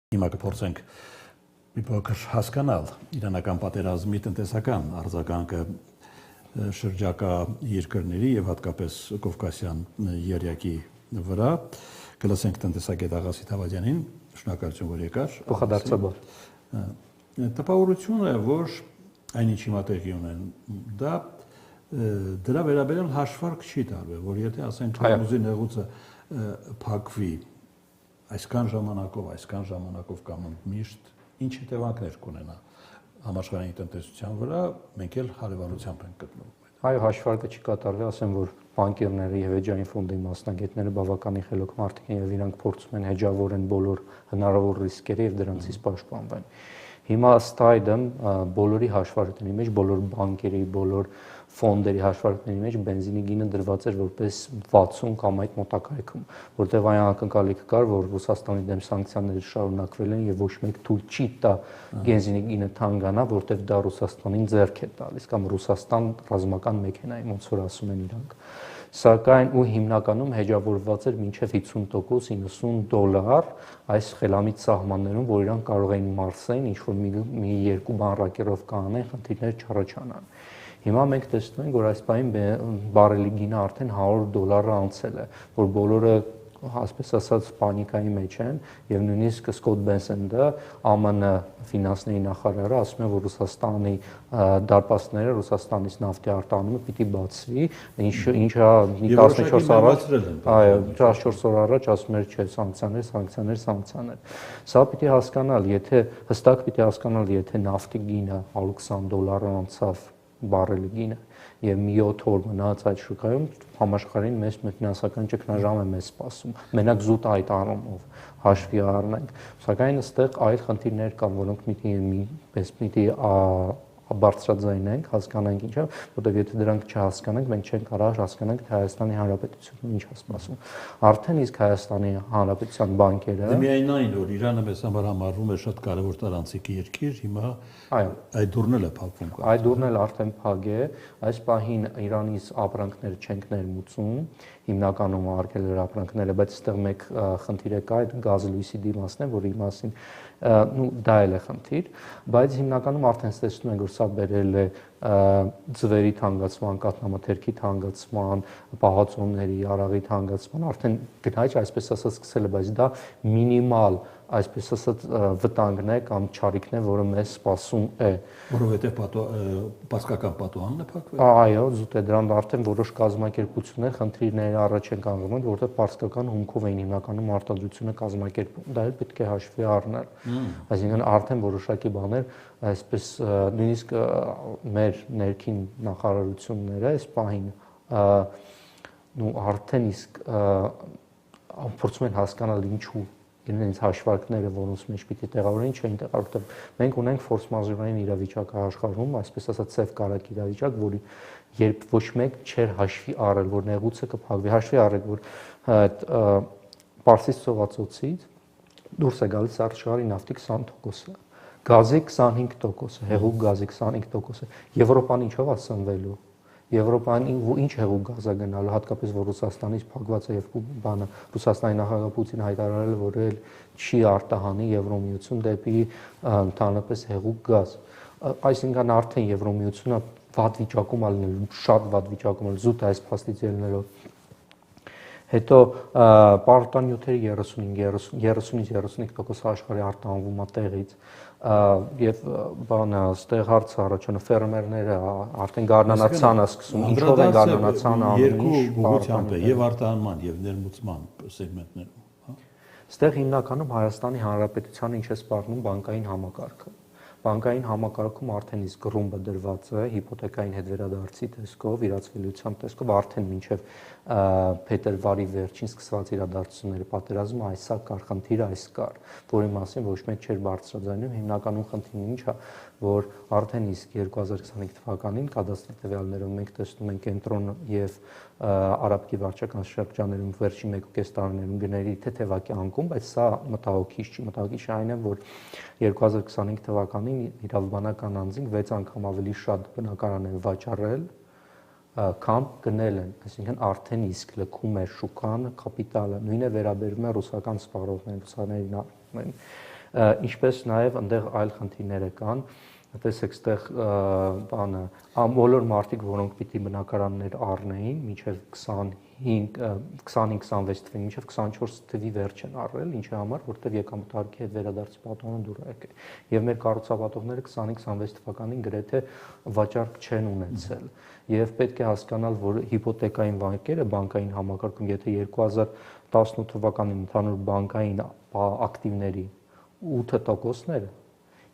Հիմա կփորձենք մի փոքր հասկանալ իրանական պատերազմի տնտեսական արձագանքը շրջակա երկրների եւ հատկապես Կովկասյան եռյակի վրա։ Կլսենք տնտեսագետ Աղասիթ Ավադյանին, շնորհակալություն, որ եկար։ Փոխադարձաբար։ Տպավորությունը, որ այնինչ հիմա տեղի ունեն, դրա վերաբերյալ հաշվարկ չի տարվել, որ եթե ասենք Թորմուզի նեղուցը փակվի այսքան ժամանակով կամ միշտ ինչ հետևանքներ կունենա համաշխարհային տնտեսության վրա, մենք էլ հարևանությամբ ենք գտնվում։ Այո, հաշվարկը չի կատարվել, ասեմ, որ բանկերները եւ էջային ֆոնդի մասնագետները բավականին խելոք մարդիկ են եւ իրանք փորձում են հեջավորեն բոլոր հնարավոր ռիսկերը եւ դրանցից պաշտպանվեն։ Հիմա ըստ այդմ բոլորի հաշվարկների մեջ, բոլոր բանկերի, բոլոր ֆոնդերի հաշվարկների մեջ բենզինի գինը դրված էր որպես 60 կամ այդ մոտակայքում, որտեղ այն ակնկալիքը կար, որ Ռուսաստանի դեմ սանկցիաները շարունակվել են եւ ոչ մեկ թույլ չի տա բենզինի գինը թանկանա, որտեղ դա Ռուսաստանին ձեռք է տալիս կամ Ռուսաստան ռազմական մեքենայի, ոնց որ ասում են իրանք։ Սակայն ու հիմնականում հեջավորված էր մինչև 50%, $90 այս խելամիտ սահմաններում, որ իրանք կարող էին մարսեն, ինչ որ մի երկու բան ռակերով կանեն, խնդիրներ չառաջանան։ Հիմա մենք տեսնում ենք, որ այս պահին բարելի գինը արդեն $100 անցել է, որ բոլորը ասպես ասած պանիկայի մեջ են եւ նույնիսկ Սկոտ Բենսենդը ԱՄՆ ֆինանսների նախարարը ասում է, որ Ռուսաստանի դարպասները Ռուսաստանից նավթի արտահանումը պիտի բացվի, ինչը 14 առաջ, այո, 14 օր առաջ ասում էր, չէ, սանկցիաներ։ Սա պիտի հասկանալ, եթե հստակ պիտի հասկանալ, եթե նավթի գինը $120 անցավ բարելի գինը եւ մի 7 օր մնաց այդ շուկայում, համաշխարհային մեծ ֆինանսական ճգնաժամ է մեզ սպասում։ Մենակ զուտ այդ առումով հաշվի առնենք, սակայն այստեղ այլ խնդիրներ կան, որոնք պիտի բարձրաձայնենք, հասկանանք ինչա, որտեղ եթե դրանք չհասկանանք, մենք չենք կարող հասկանանք թե Հայաստանի Հանրապետությունը ինչ է սպասում։ Արդեն իսկ Հայաստանի Հանրապետության բանկերը միայն այն, որ Իրանը մեզ համար համարվում է շատ կարևոր տարանցիկ երկիր, հիմա այդ դուռն էլ է փակվում։ Այդ դուռն էլ արդեն փակ է, այս պահին Իրանից ապրանքներ չենք ներմուծում, հիմնականում արկել էր ապրանքները, բայց այստեղ մեկ խնդիր է կա, այդ գազլույսի դիմացն է, որի մասին դա էլ է խնդիր, բայց հիմնականում արդեն տեսնում ենք, որ սա բերել է ձվերի թանկացման, կաթնամթերքի թանկացման, պահածոների, արաղի թանկացման, արդեն գնաճ այսպես ասած սկսել է, բայց դա մինիմալ, այսպես ասած վտանգն է կամ չարիքն է, որը մեզ սպասում է։ Որովհետև բասկական պատուհանն է փակվել։ Այո, զուտ է դրան արդեն որոշ կազմակերպություններ խնդիրների առաջ են կանգնում, որովհետև պարսկական հումքով էին հիմնականում արտադրությունը կազմակերպում, դա էլ պետք է հաշվի առնել։ Այսինքն արդեն որոշակի բաներ, այսպես նույնիսկ մեր ներքին նախարարությունները այս պահին արդեն իսկ փորձում են հասկանալ ինչու իրենց հաշվարկները, որոնց մեջ պիտի տեղավորեն, չէին տեղավորել։ Մենք ունենք ֆորս մաժորային իրավիճակ աշխարհում, այսպես ասած սև կարակ իրավիճակ, որի երբ ոչ մեկ չէր հաշվի առել, որ նեղուցը կփակվի, հաշվի առեք, որ այդ Պարսից ծովածոցից դուրս է գալիս աշխարհի նավթի 20%-ը, գազի 25%-ը, հեղուկ գազի 25%-ը։ Եվրոպան ինչով է սնվելու։ Եվրոպան ինչ հեղուկ գազ է գնալու, հատկապես որ Ռուսաստանից փակված է եւ բանը Ռուսաստանի նախագահ Պուտինը հայտարարել է, որ էլ չի արտահանի Եվրոմիություն դեպի ընդհանրապես հեղուկ գազ։ Այսինքն արդեն Եվրոմիությունը վատ վիճակում է լինելու, շատ վատ վիճակում է, զուտ այս փաստից ելնելով։ Հետո պարտանյութերի 30-ից 35% աշխարհի արտահանվում է տեղից եւ բանը այստեղ հարց առաջանում ֆերմերները արդեն գարնանացան է սկսում, ինչով են գարնանացան երկու ուղղությամբ է եւ արտահանման եւ ներմուծման սեգմենտներում, Այստեղ հիմնականում Հայաստանի Հանրապետության ինչ է սպառնում բանկային համակարգը։ Բանկային համակարգում արդեն իսկ ռումբը դրված է հիպոթեկային հետվերադարձի տեսքով, իրացվելիության տեսքով արդեն մինչև փետրվարի վերջին սկսված իրադարձությունները պատերազմը այսա կար, խնդիրը այս կար, որի մասին ոչ մեկ չէր բարձրաձայնում, հիմնականում խնդիրն ինչ է, որ արդեն իսկ 2025 թվականին կադաստրի տվյալներով մենք տեսնում ենք կենտրոն եւ արաբկի վարչական շրջաններում վերջին 1.5 տարիներում գների թեթևակի անկում, բայց սա մտահոգիչ չի, մտահոգիչը այն է, որ 2025 թվականին իրավաբանական անձինք 6 անգամ ավելի շատ բնակարան են վաճառել, քան գնել են, այսինքն արդեն իսկ լքում է շուկան, կապիտալը, նույնը վերաբերում է ռուսական սպառողներին, ռուսաներին Ինչպես նաև այնտեղ այլ խնդիրներ կան, տեսեք, այստեղ բանը բոլոր մարդիկ, որոնք պիտի բնակարաններ առնեին, մինչև 25-26 թվին, մինչև 24 թվի վերջ են առել, ինչի համար, որտեղ եկամտարկի հետ վերադարձի պատողը դուր է եկել։ Եվ մեր կառուցապատողները 25-26 թվականին գրեթե վաճառք չեն ունեցել։ Եվ պետք է հասկանալ, որ հիպոթեկային բանկերը, բանկային համակարգում, եթե 2018 թվականին ընդհանուր բանկային ակտիվների 8%-ները,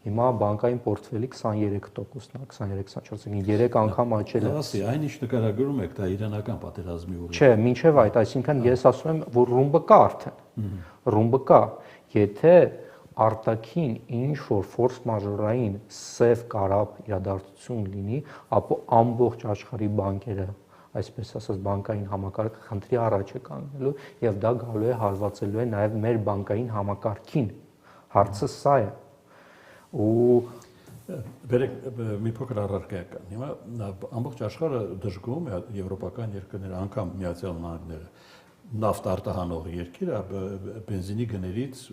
հիմա բանկային պորտֆելի 23%-ն է, 23-24-ին 3 անգամ աճել է։ Ասի, այն ինչ նկարագրում եք, դա իրանական պատերազմի ուղի։ Չէ, մինչև այդ, այսինքն ես ասում եմ, որ ռումբը կա արդեն։ Ռումբը կա։ Եթե արտաքին ինչ որ ֆորս մաժորային սև կարապ իրադարձություն լինի, ապա ամբողջ աշխարհի բանկերը, այսպես ասած, բանկային համակարգը խնդրի առաջ է կանգնելու եւ դա գալու է հարվածելու է նաեւ մեր բանկային համակարգին։ Հարցը սա է։ Ու բերեք մի փոքր առարկայական։ Հիմա ամբողջ աշխարհը դժգոհում է եվրոպական երկրները, անգամ Միացյալ Նահանգները, նավթ արտահանող երկիրը բենզինի գներից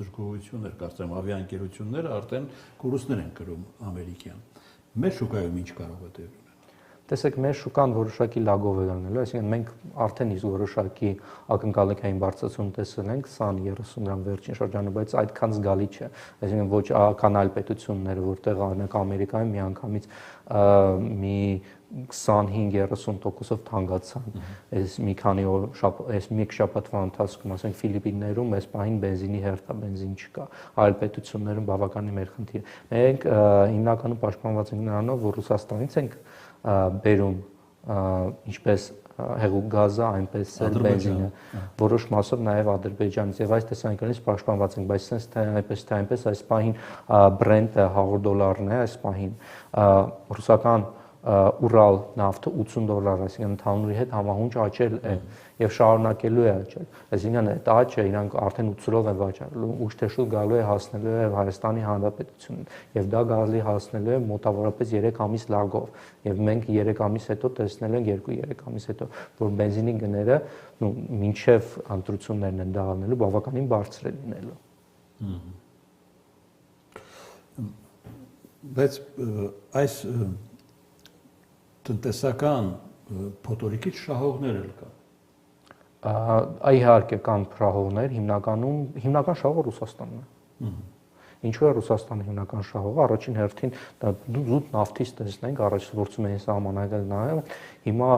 դժգոհություններ, կարծեմ ավիաընկերությունները արդեն կորուստներ են կրում ամերիկյան։ Մեր շուկայում ինչ կարող է տեղ ունենալ։ Տեսեք, մեր շուկան որոշակի լագով է գնալու, այսինքն մենք արդեն իսկ որոշակի ակնկալիքային բարձրացում տեսել ենք 20-30 դրամ վերջին շրջանում, բայց այդքան զգալի չէ։ Այսինքն ոչ կանալ պետությունները, որտեղ օրինակ Ամերիկայում միանգամից մի 25-30%-ով թանկացան։ Այս մի քանի օր, այս մեկ շաբաթվա ընթացքում, ասենք Ֆիլիպիններում այս պահին բենզինի հերթա, բենզին չկա։ Այլ պետություններում բավականին մեր խնդիր։ Մենք հիմնականում պաշտպանված ենք նրանով, որ Ռուսաստանից ենք բերում ինչպես հեղուկ գազը, այնպես էլ բենզինը, որոշ մասով նաև Ադրբեջանից եւ այս տեսանկյունից պաշտպանված ենք, բայց sense թե այնպես այս պահին Brent-ը $100 է, այս պահին ռուսական Ural նավթը $80, այսինքն ընդհանուրի հետ համահունչ աճել է եւ շարունակելու է աճել։ Այսինքն այդ աճը իրանք արդեն 80-ով են վաճառելու, ուշ թե շուտ գալու է հասնելու է Հայաստանի Հանրապետությունին եւ դա գալի հասնելու է մոտավորապես 3 ամիս լագով եւ մենք 3 ամիս հետո տեսնել ենք 2-3 ամիս հետո որ բենզինի գները մինչեւ ընտրություններն են դառնալու բավականին բարձր է լինելու։ Բայց այս տնտեսական փոթորիկի շահողներ էլ կան։ Իհարկե կան փրահողներ, հիմնական շահողը Ռուսաստանն է։ Ինչու է Ռուսաստանը հիմնական շահողը, առաջին հերթին զուտ նավթից տեսնենք, առաջ փորձում էին սահմանել նաև, հիմա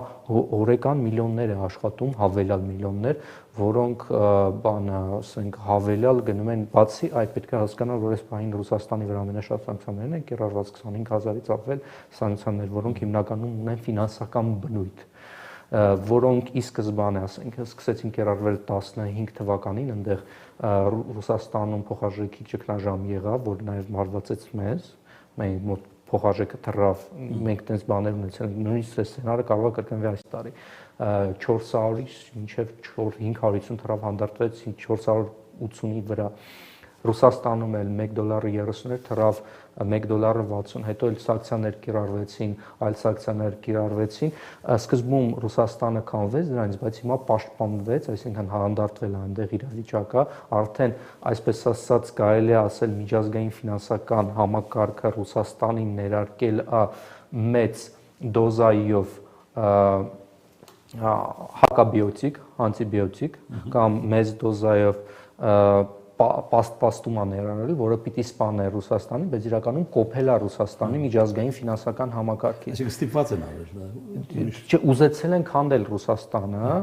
օրեկան միլիոններ է աշխատում, հավելյալ միլիոններ, որոնք ասենք հավելյալ գնում են, բացի այդ պետք է հասկանալ, որ այս պահին Ռուսաստանի վրա ամենաշատ սանկցիաներն են կիրառված 25000-ից ավել սանկցիաներ, որոնք հիմնականում ունեն ֆինանսական բնույթ, որոնք ի սկզբանե, ասենք, սկսեցին կիրառվել 15 թվականին, այնտեղ Ռուսաստանում փոխարժեքի ճգնաժամ եղավ, որ նաև մարզվեց մեզ, մենք մոտ փոխարժեքը թռավ, մենք տենց բաներ ունեցել ենք, նույնիսկ սցենարը կարող է կրկնվի այս տարի 400-ից մինչև 550 թռավ հանդարտվեց 480-ի վրա։ Ռուսաստանում էլ $1.30 թռավ $1.60, հետո էլ սանկցիաներ կիրառվեցին, այլ սանկցիաներ կիրառվեցին։ Սկզբում Ռուսաստանը կանվեց դրանից, բայց հիմա պաշտպանվեց, այսինքն հանդարտվել է այնտեղ իրավիճակը, արդեն այսպես ասած կարելի է ասել միջազգային ֆինանսական համակարգը Ռուսաստանին ներարկել մեծ դոզայով հակաբիոտիկ, անտիբիոտիկ կամ մեծ դոզայով պաստումա ներառել, որը պիտի սպաներ Ռուսաստանին, բայց իրականում կոփել է Ռուսաստանի միջազգային ֆինանսական համակարգից։ Այսինքն ստիպված են արել։ Չէ, ուզեցել են քանդել Ռուսաստանը,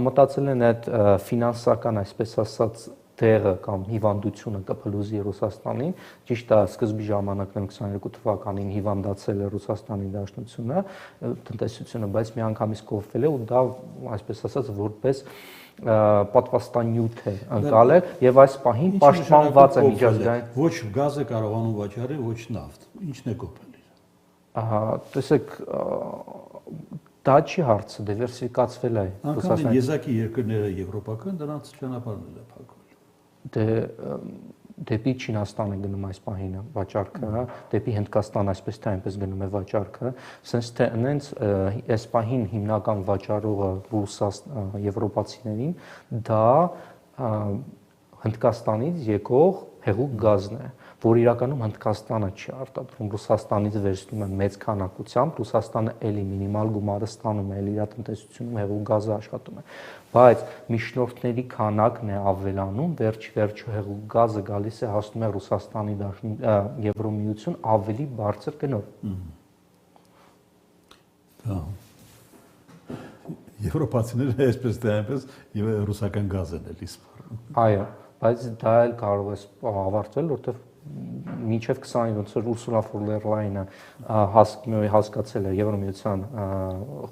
մտածել են այդ ֆինանսական, այսպես ասած, տեղը կամ հիվանդությունը կփլուզի Ռուսաստանին, ճիշտ է, սկզբի ժամանակներում 22 թվականին հիվանդացել է Ռուսաստանի Դաշնությունը, տնտեսությունը, բայց միանգամից կոփվել է ու դա, այսպես ասած, որպես պատվաստանյութ է ընկալել եւ այս պահին պաշտպանված է միջազգային։ Ոչ գազ է կարողանում վաճառել, ոչ նավթ։ Ինչն է կոփել։ Տեսեք, դա չի հարցը, դիվերսիֆիկացվել է Ռուսաստանի։ Անկամ եզակի երկրները եվրոպական դրանց ճանապարհն է փակվել։ Դեպի Չինաստան է գնում այս պահին վաճառքը, դեպի Հնդկաստան այսպես թե այնպես գնում է վաճառքը, sense թե այնց այս պահին հիմնական վաճառողը եվրոպացիներին դա Հնդկաստանից եկող հեղուկ գազն է, որ իրականում Հնդկաստանը չի արտադրում, Ռուսաստանից վերցնում է մեծ քանակությամբ, Ռուսաստանը էլի մինիմալ գումարը ստանում է, էլի իր տնտեսությունում հեղուկ գազը աշխատում է, բայց միջնորդների քանակն է ավելանում, վերջ-վերջո հեղուկ գազը գալիս է հասնում է Ռուսաստանի Եվրոմիություն ավելի բարձր գնով։ Եվրոպացիները այսպես թե այնպես ռուսական գազ են էլի սպառնում։ Այո, բայց դա էլ կարող է ավարտվել, որովհետև մինչև 20 ոնց որ Ուրսուլա ֆոն դեր Լայնը հասկացել է Եվրոմիության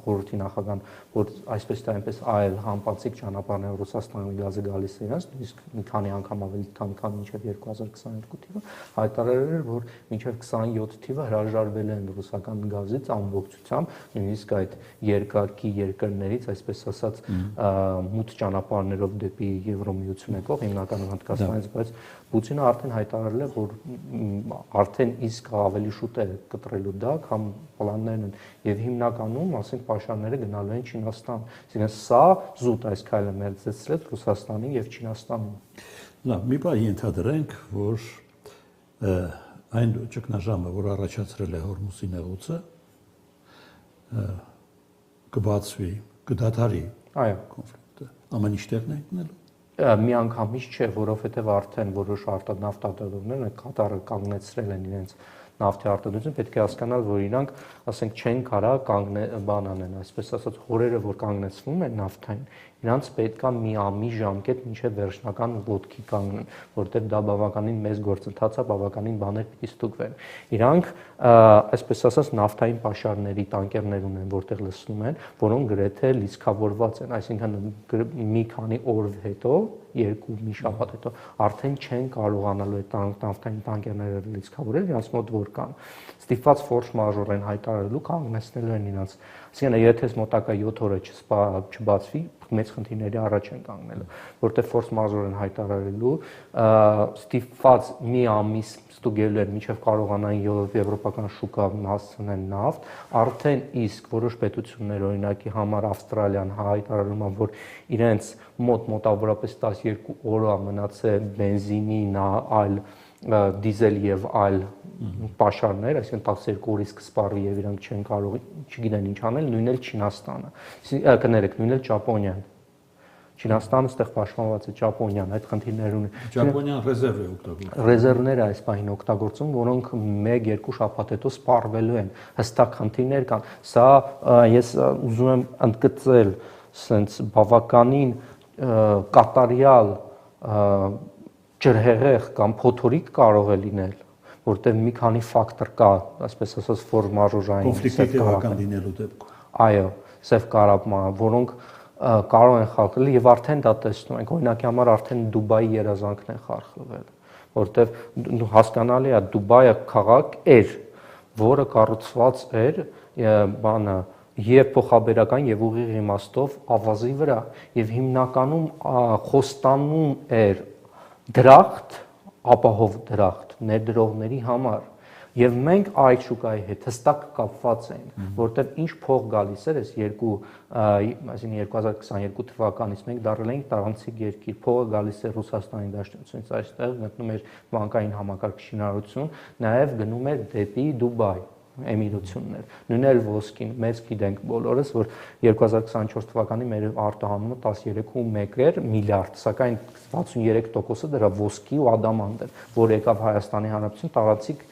խորհրդի նախագահան, որ այսպես թե այնպես այլ համապատասխան ճանապարհներով Ռուսաստանի գազը գալիս է իրենց, իսկ մի քանի անգամ ավելի քան մինչև 2022 թիվը հայտարարել էր, որ մինչև 27 թիվը հրաժարվել են ռուսական գազից ամբողջությամբ, նույնիսկ այդ երկակի երկրներից, այսպես ասած, մութ ճանապարհներով դեպի Եվրոմիություն եկող հիմնականում Հնդկաստանից, բայց Պուտինը արդեն հայտարարել է, որ արդեն իսկ ավելի շուտ է կտրելու դա, կամ պլաններն են, եւ հիմնականում, ասենք, պաշարները գնալու են Չինաստան։ Այսինքն սա զուտ այս քայլը մերձեցրեց Ռուսաստանին եւ Չինաստանին։ Լավ, մի բան ենթադրենք, որ այն ճգնաժամը, որ առաջացրել է Հորմուզի նեղուցը, կբացվի, կդադարի կոնֆլիկտը։ Ամեն ինչ տեղն է գտնելու։ Միանգամից չէ, որովհետև արդեն որոշ նավթատեղողներն այդ Կատարը կանգնեցրել են իրենց նավթի արտադրությունը, պետք է հասկանալ, որ իրանք, ասենք, չեն կարա բան անեն, այսպես ասած, հորերը, որ կանգնեցվում են նավթային, իրանց պետք է մի ամիս ժամկետ մինչև վերջնական ոտքի կանգնեն, որտեղ դա բավականին մեծ գործընթաց է, բավականին բաներ պիտի ստուգվեն։ Իրանք, այսպես ասած, նավթային պաշարների տանկերներ ունեն, որտեղ լցնում են, որոնք գրեթե լիցքավորված են, այսինքն մի քանի օր հետո, մի շաբաթ հետո արդեն չեն կարողանալու այդ նավթային տանկերները լիցքավորել, իրաց մոտ որ կան։ Ստիպված ֆորս մաժոր են հայտարարելու, կանգնեցնելու են իրաց։ Այսինքն, եթե մոտակա 7 օրը չբացվի, մեծ խնդիրների առաջ են կանգնելու, որտեղ ֆորս մաժոր են հայտարարելու, ստիպված մի ամիս ստուգելու են, մինչև կարողանային եվրոպական շուկա հասցնեն նավթ, արդեն իսկ որոշ պետություններ, օրինակի համար Ավստրալիան հայտարարում է, որ իրենց մոտավորապես 12 օր մնացել բենզինի, այլ դիզել եւ այլ պաշարներ, այսինքն 12 օրից կսպառվի եւ իրանք չեն կարող, չգիտեն ինչ անել, նույնն էլ Չինաստանը։ Կներեք, նույնն էլ Ճապոնիան։ Չինաստանը ստեղ պաշտպանված է, Ճապոնիան այդ խնդիրներ ունի։ Ճապոնիան ռեզերվ է օգտագործում։ Ռեզերվները այս պահին օգտագործում, որոնք 1-2 շաբաթ հետո սպառվելու են, հստակ խնդիրներ կան։ Սա ես ուզում եմ ընդգծել, սենց բավականին կատարյալ ջրհեղեղ կամ փոթորիկ կարող է լինել, որտեղ մի քանի ֆակտոր կա, այսպես ասած, ֆորս մաժորային կոնֆլիկտի տեղական լինելու դեպքում։ Այո, Սև Կարաբաղը, որոնք կարող են խախտել եւ արդեն դա տեսնում ենք, օրինակի համար արդեն Դուբայի երազանքն է խախտվել, որտեղ հասկանալի է Դուբայը քաղաք էր, որը կառուցված էր բանը եւ փոխաբերական եւ ուղիղ իմաստով ավազի վրա եւ հիմնականում խոստանում էր դրախտ, ապահով դրախտ ներդրողների համար եւ մենք այդ շուկայի հետ հստակ կապված ենք, որտեղ ինչ փող գալիս էր այս այսինքն 2022 թվականից մենք դառել ենք տարանցիկ երկիր, փողը գալիս էր Ռուսաստանի Դաշնությունից, այստեղ գտնում էր բանկային համակարգ շինարարություն, նաեւ գնում էր դեպի Դուբայ էմիրություններ, նույնն էլ ոսկին, մեծ գիտենք բոլորս, որ 2024 թվականի մեր արտահանումը 13.1 էր միլիարդ, սակայն 63%-ը դրա ոսկի ու ադամանտ էր, որ եկավ Հայաստանի Հանրապետություն, տարածիկ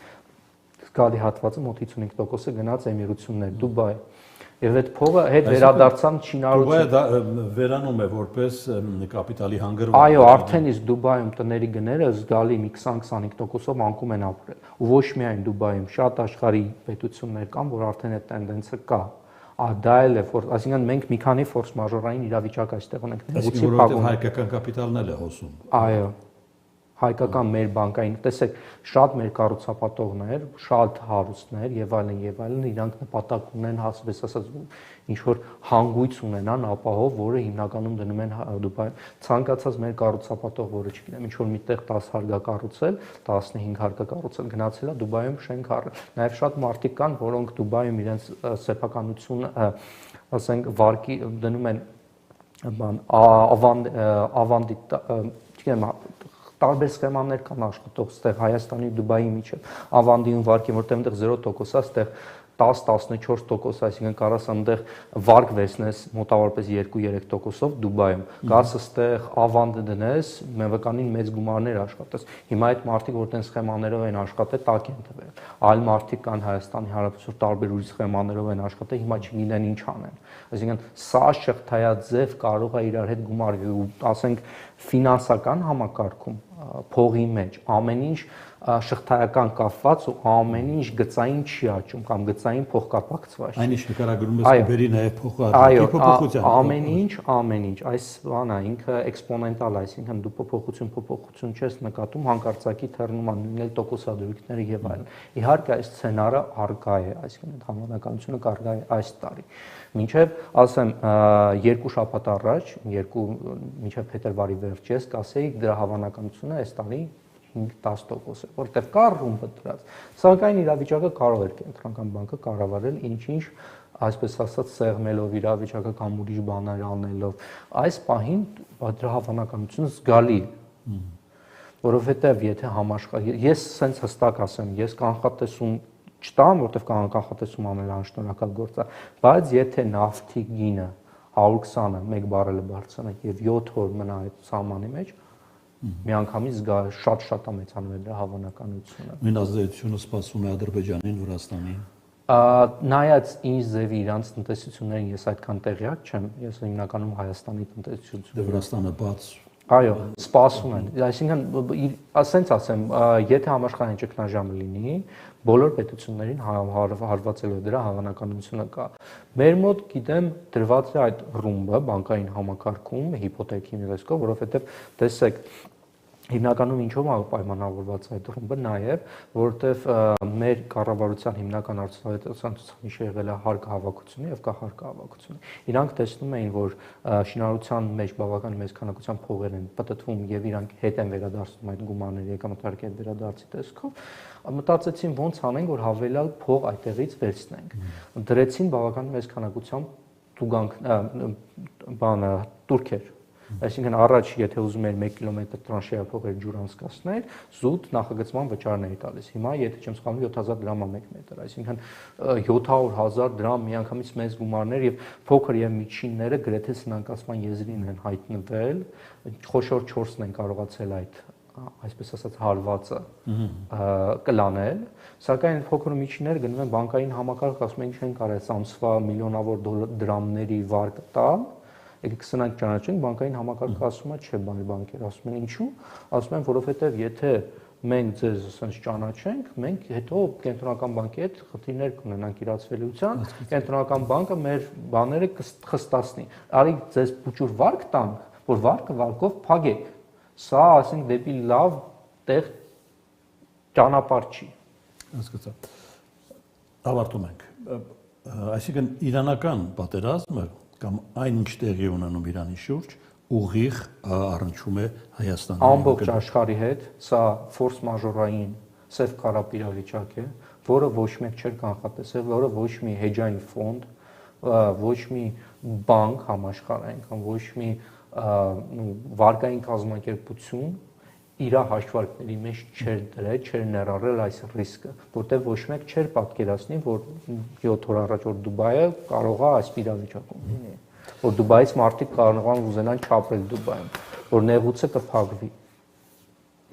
զգալի հատվածը մոտ 55%-ը գնաց էմիրություններ, Դուբայ։ Եվ այդ փողը հետ վերադարձան շինարարություն։ Դուբայը վերանում է որպես կապիտալի հանգրվան։ Այո, արդեն իսկ Դուբայում տների գները զգալի մի 20-25%-ով անկում են ապրել։ Ու ոչ միայն Դուբայում, շատ աշխարհի պետություններ կան, որ արդեն այդ տենդենսը կա։ Դա էլ է, այսինքն մենք մի քանի ֆորս մաժորային իրավիճակ այստեղ ունենք։ Որովհետև հայկական կապիտալն էլ է հոսում։ Այո։ Հայկական մեր բանկային, տեսեք, շատ մեր կառուցապատողներ, շատ հարուստներ եւ այլն, իրանք նպատակ ունեն հասվես ասած ինչ որ հանգույց ունենան ապահով, որը հիմնականում դնում են Դուբայում։ Ցանկացած մեր կառուցապատող, որը չգիտեմ, ինչ որ միտեղ 10 հարկա կառուցել, 15 հարկա կառուցել, գնացել է Դուբայում շենք առել։ Նաեւ շատ մարդիկ կան, որոնք Դուբայում իրենց սեփականությունը, ասենք, վարկի դնում են ավանդի, չգիտեմ, տարբեր սխեմաներ կան աշխատող, այստեղ Հայաստանի ու Դուբայի միջև ավանդիում վարկի, որտեղ այնտեղ 0% է, այստեղ 10-14%, այսինքն կարաս այնտեղ վարկ վերցնես մոտավորապես 2-3%-ով Դուբայում, գաս այստեղ ավանդը դնես, մենվականին մեծ գումարներ աշխատես։ Հիմա այդ մարդիկ, որ տեն սխեմաներով են աշխատել, տակ են տվել։ Այլ մարդիկ կան Հայաստանի Հանրապետություն տարբեր ուրիշ սխեմաներով են աշխատել, հիմա չգիտեն ինչ անեն։ Այսինքն սա շղթայաձև կարող է իրար հետ գումարվի ու ասենք ֆինանսական համակարգում փողի մեջ ամեն ինչ շղթայական կապված ու ամեն ինչ գծային չի աճում կամ գծային փոխկապակցված չի։ Այնինչ նկարագրում ես բերի նաև փոխարինի ամեն ինչ, այս բանը ինքը էքսպոնենտալ, այսինքն դու փոփոխություն չես նկատում, հանկարծակի թռնում է նույնն էլ տոկոսադրույքները եւ այլն։ Իհարկե այս սցենարը արկա է, այսինքն այդ համանականությունը կարգա է այս տարի։ Մինչև ասեմ 2 շաբաթ առաջ, մինչև փետրվարի վերջ ես կասեի դրա հավանականությունը այս տարի 5-10% է, որտեղ կա ռումբը դրած։ Սակայն իրավիճակը կարող էր կենտրոնական բանկը կառավարել ինչ-ինչ, այսպես ասած, սեղմելով իրավիճակը կամ ուրիշ բաներ անելով։ Այս պահին դրա հավանականությունը զգալի է։ Որովհետև եթե ես սենց հստակ ասեմ, ես կանխատեսում չտամ, որտեղ կանխատեսում ամենաանշնորհակալ գործ է, բայց եթե նավթի գինը 120-ը 1 բարելը բարձրանա եւ 7 օր մնա այդ սահմանի մեջ, միանգամից շատ մեծանում է դրա հավանականությունը։ Նույն ազդեցությունը սպասվում է Ադրբեջանին, Վրաստանին։ Նայած ինչ ձևի իրանց տնտեսություններին ես այդքան տեղյակ չեմ, ես հիմնականում Հայաստանի տնտեսությունից։ Վրաստանը բաց։ Այո, սպասում են։ Այսինքն, ասենց ասեմ, եթե համաշխարհային ճգնաժամը լինի, բոլոր պետություններին հարվածելու դրա հավանականությունը կա։ Մեր մոտ գիտեմ դրված է այդ ռումբը բանկային համակարգում, հիփոթեքի ռիսկով, որովհետև տեսեք հիմնականում ինչով է պայմանավորված այդ ռումբը նաև, որովհետև մեր կառավարության հիմնական արտահայտության ցուցանիշը եղել է հարկահավաքությունը եւ կահարկահավաքությունը։ Իրանք տեսնում էին, որ շինարարության մեջ բավական մեծ քանակությամբ փողեր են պատտվում եւ իրանք հետ են վերադարձնում այդ գումարները եկամտարկի հետ վերադարձի տեսքով, մտածեցին ոնց անենք, որ հավելյալ փող այդտեղից վերցնենք։ Դրեցին բավական մեծ քանակությամբ տուրքեր։ Այսինքն առաջ եթե ուզում էր 1 կիլոմետր տրանշեա փողեր ջուր անցկացնել, զուտ նախագծման վճարներ տալիս։ Հիմա եթե չեմ սխալվում 7000 դրամ է 1 մետր, այսինքն 700,000 դրամ միանգամից մեծ գումարներ եւ փոքր եւ միջինները գրեթե սնանկացման եզրին են հայտնվել, խոշոր 4-ն են կարողացել այդ այսպես ասած հարվածը կլանել, սակայն փոքր ու միջինները գնում են բանկային համակարգ, ասում են ինչ են կարել ամսվա միլիոնավոր դրամների վարկ տալ, եկեք սրանք ճանաչենք, բանկային համակարգը ասում է չէ, բանկեր ասում են ինչու, ասում են որովհետև եթե մենք ձեզ ասենց ճանաչենք, մենք հետո կենտրոնական բանկի հետ խնդիրներ կունենանք իրացվելիության, կենտրոնական բանկը մեր բաները կխստացնի։ Արի ձեզ փուճուր վարկ տանք, որ վարկը վարկով փակեք։ Սա ասենք դեպի լավ տեղ ճանապարհ չի։ Հասկացա։ Ավարտում ենք։ Այսինքն իրանական պատերազմը կամ այն ինչ տեղի ունենում Իրանի շուրջ ուղիղ առնչվում է Հայաստանի ամբողջ աշխարհի հետ, սա ֆորս մաժորային սև կարապ իրավիճակ է, որը ոչ մեկ չէր կանխատեսել, որը ոչ մի հեջային ֆոնդ, ոչ մի բանկ համաշխարհային կամ ոչ մի վարկային կազմակերպություն իր հաշվարկների մեջ չէր դրել, չէր ներառել այս ռիսկը, որտեղ ոչ մեկ չէր պատկերացնի, որ 7 օր առաջ որ Դուբայը կարող է այս իրավիճակում լինի, որ Դուբայից մարդիկ կարող են ուզենան չապրել Դուբայում, որ նեղուցը կփակվի։